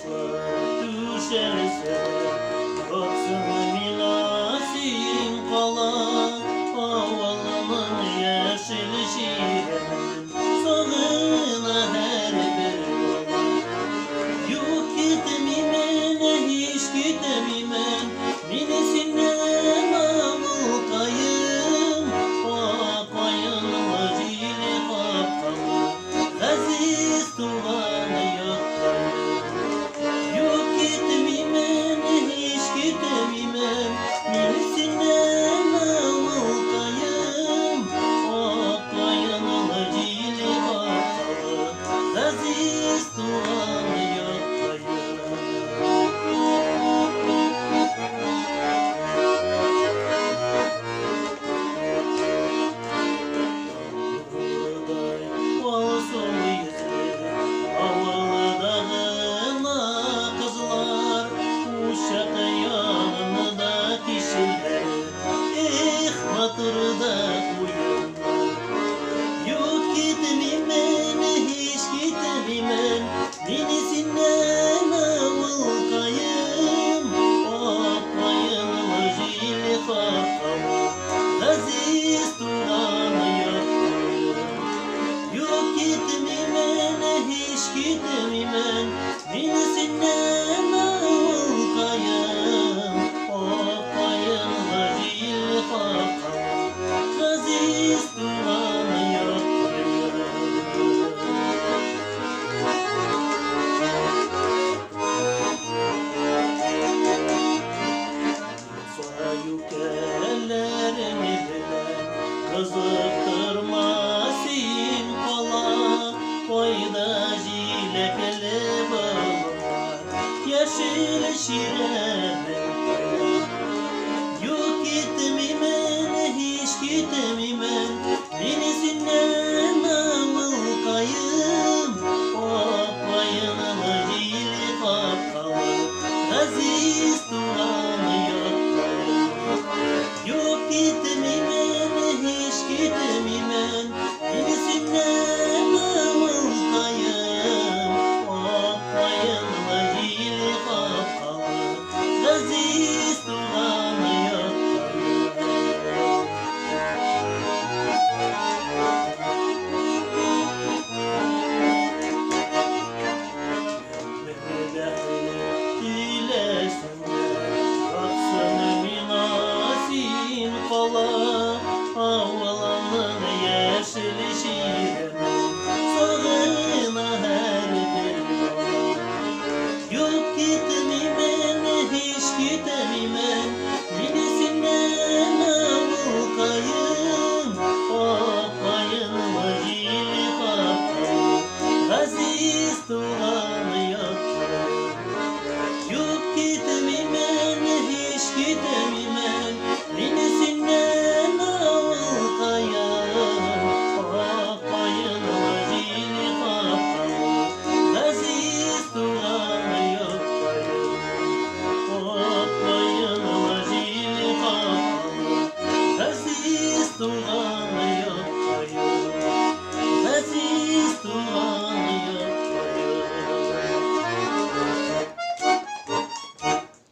taşlar düşerse baksın milasin kala havalının yeşil şirin sağına her bir bala. Yok gitmeymen hiç gitmeymen minesinden avukayım bakayım vacili kapkalı aziz tuğanı yakayım. Yok gitmeymen hiç gitmeymen minesinden avukayım bakayım vacili kapkalı aziz tuğanı yakayım. Hatırda uyumlar. Yok gitmeymen hiç gitmeymen minesinden avukayım bakayım vacili kapkalı aziz tuğanı yakayım. Yok gitmeymen hiç gitmeymen minesinden avukayım bakayım vacili kapkalı aziz tuğanı yakayım. Sayık ellerimi bilen kızıktırmasın kala koyda jilekeli bağlar yeşil şiren